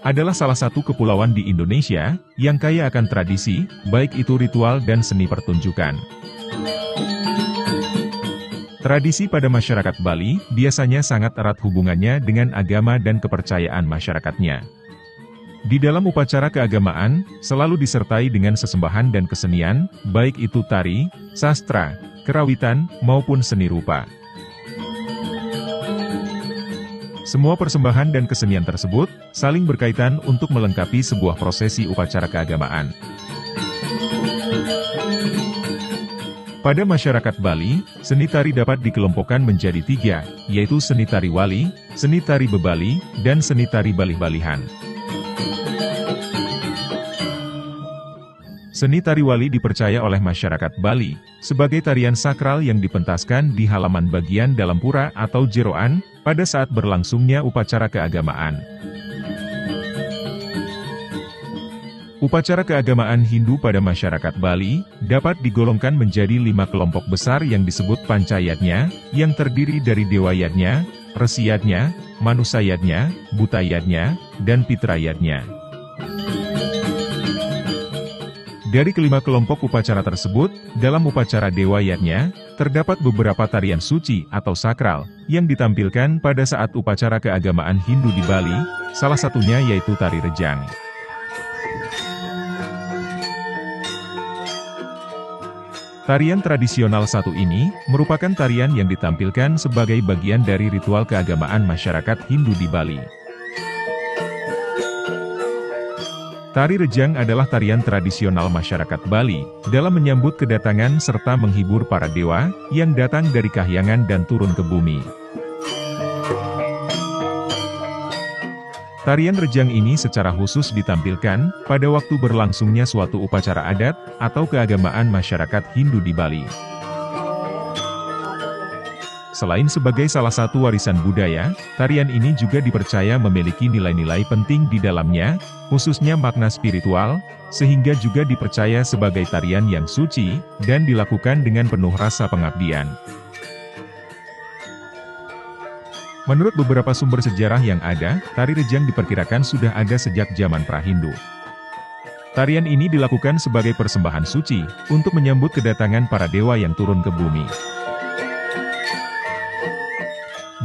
adalah salah satu kepulauan di Indonesia yang kaya akan tradisi, baik itu ritual dan seni pertunjukan. Tradisi pada masyarakat Bali biasanya sangat erat hubungannya dengan agama dan kepercayaan masyarakatnya. Di dalam upacara keagamaan, selalu disertai dengan sesembahan dan kesenian, baik itu tari, sastra, kerawitan, maupun seni rupa. Semua persembahan dan kesenian tersebut saling berkaitan untuk melengkapi sebuah prosesi upacara keagamaan. Pada masyarakat Bali, seni tari dapat dikelompokkan menjadi 3, yaitu seni tari wali, seni tari bebali, dan seni tari balih-balihan. Seni tari wali dipercaya oleh masyarakat Bali sebagai tarian sakral yang dipentaskan di halaman bagian dalam pura atau jeroan pada saat berlangsungnya upacara keagamaan. Upacara keagamaan Hindu pada masyarakat Bali dapat digolongkan menjadi 5 kelompok besar yang disebut pancayatnya, yang terdiri dari dewayatnya, resiyatnya, manusayatnya, butayatnya, dan pitrayatnya. Dari kelima kelompok upacara tersebut, dalam upacara dewayatnya, terdapat beberapa tarian suci atau sakral, yang ditampilkan pada saat upacara keagamaan Hindu di Bali, salah satunya yaitu tari rejang. Tarian tradisional satu ini, merupakan tarian yang ditampilkan sebagai bagian dari ritual keagamaan masyarakat Hindu di Bali. Tari rejang adalah tarian tradisional masyarakat Bali, dalam menyambut kedatangan serta menghibur para dewa, yang datang dari kahyangan dan turun ke bumi. Tarian rejang ini secara khusus ditampilkan, pada waktu berlangsungnya suatu upacara adat, atau keagamaan masyarakat Hindu di Bali. Selain sebagai salah satu warisan budaya, tarian ini juga dipercaya memiliki nilai-nilai penting di dalamnya, khususnya makna spiritual, sehingga juga dipercaya sebagai tarian yang suci, dan dilakukan dengan penuh rasa pengabdian. Menurut beberapa sumber sejarah yang ada, tari rejang diperkirakan sudah ada sejak zaman pra-Hindu. Tarian ini dilakukan sebagai persembahan suci, untuk menyambut kedatangan para dewa yang turun ke bumi.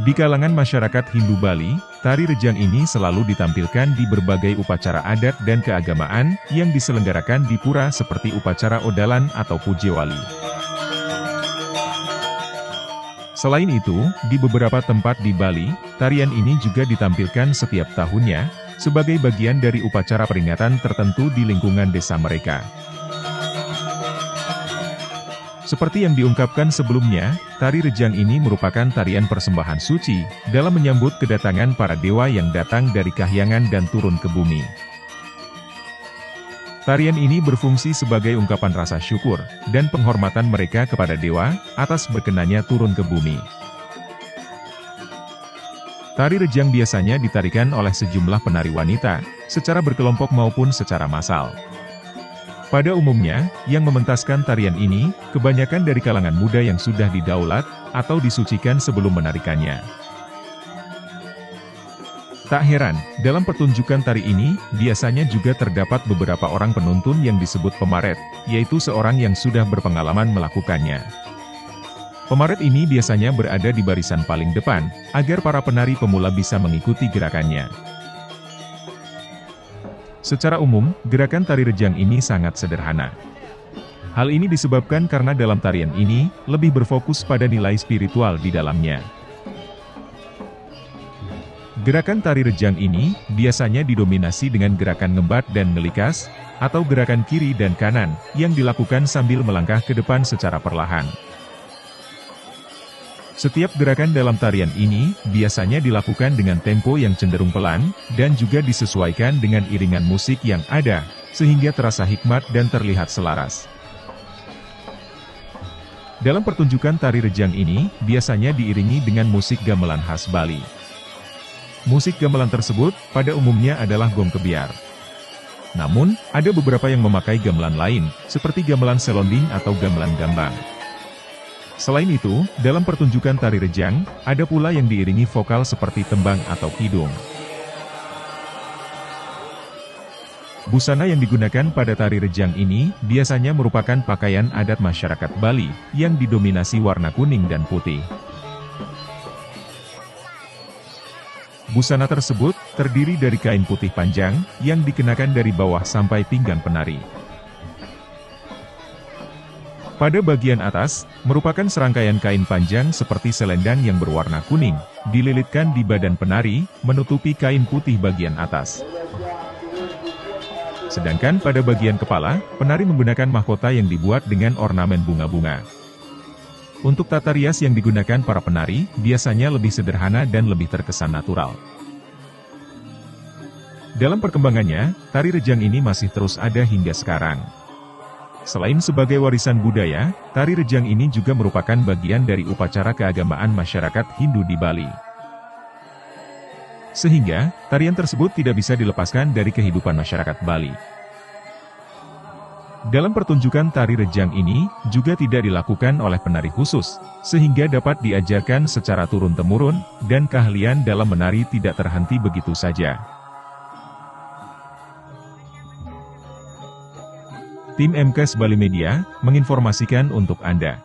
Di kalangan masyarakat Hindu Bali, tari rejang ini selalu ditampilkan di berbagai upacara adat dan keagamaan yang diselenggarakan di pura seperti upacara odalan atau pujewali. Selain itu, di beberapa tempat di Bali, tarian ini juga ditampilkan setiap tahunnya, sebagai bagian dari upacara peringatan tertentu di lingkungan desa mereka. Seperti yang diungkapkan sebelumnya, tari rejang ini merupakan tarian persembahan suci, dalam menyambut kedatangan para dewa yang datang dari kahyangan dan turun ke bumi. Tarian ini berfungsi sebagai ungkapan rasa syukur, dan penghormatan mereka kepada dewa, atas berkenannya turun ke bumi. Tari rejang biasanya ditarikan oleh sejumlah penari wanita, secara berkelompok maupun secara massal. Pada umumnya, yang mementaskan tarian ini, kebanyakan dari kalangan muda yang sudah didaulat, atau disucikan sebelum menarikannya. Tak heran, dalam pertunjukan tari ini, biasanya juga terdapat beberapa orang penuntun yang disebut pemaret, yaitu seorang yang sudah berpengalaman melakukannya. Pemaret ini biasanya berada di barisan paling depan, agar para penari pemula bisa mengikuti gerakannya. Secara umum, gerakan tari rejang ini sangat sederhana. Hal ini disebabkan karena dalam tarian ini, lebih berfokus pada nilai spiritual di dalamnya. Gerakan tari rejang ini, biasanya didominasi dengan gerakan ngembat dan ngelikas, atau gerakan kiri dan kanan, yang dilakukan sambil melangkah ke depan secara perlahan. Setiap gerakan dalam tarian ini, biasanya dilakukan dengan tempo yang cenderung pelan, dan juga disesuaikan dengan iringan musik yang ada, sehingga terasa hikmat dan terlihat selaras. Dalam pertunjukan tari rejang ini, biasanya diiringi dengan musik gamelan khas Bali. Musik gamelan tersebut, pada umumnya adalah gong kebiar. Namun, ada beberapa yang memakai gamelan lain, seperti gamelan selonding atau gamelan gambang. Selain itu, dalam pertunjukan tari rejang, ada pula yang diiringi vokal seperti tembang atau kidung. Busana yang digunakan pada tari rejang ini biasanya merupakan pakaian adat masyarakat Bali yang didominasi warna kuning dan putih. Busana tersebut terdiri dari kain putih panjang yang dikenakan dari bawah sampai pinggang penari. Pada bagian atas, merupakan serangkaian kain panjang seperti selendang yang berwarna kuning, dililitkan di badan penari, menutupi kain putih bagian atas. Sedangkan pada bagian kepala, penari menggunakan mahkota yang dibuat dengan ornamen bunga-bunga. Untuk tata rias yang digunakan para penari, biasanya lebih sederhana dan lebih terkesan natural. Dalam perkembangannya, tari rejang ini masih terus ada hingga sekarang. Selain sebagai warisan budaya, tari rejang ini juga merupakan bagian dari upacara keagamaan masyarakat Hindu di Bali. Sehingga, tarian tersebut tidak bisa dilepaskan dari kehidupan masyarakat Bali. Dalam pertunjukan tari rejang ini, juga tidak dilakukan oleh penari khusus, sehingga dapat diajarkan secara turun-temurun, dan keahlian dalam menari tidak terhenti begitu saja. Tim MKS Bali Media, menginformasikan untuk Anda.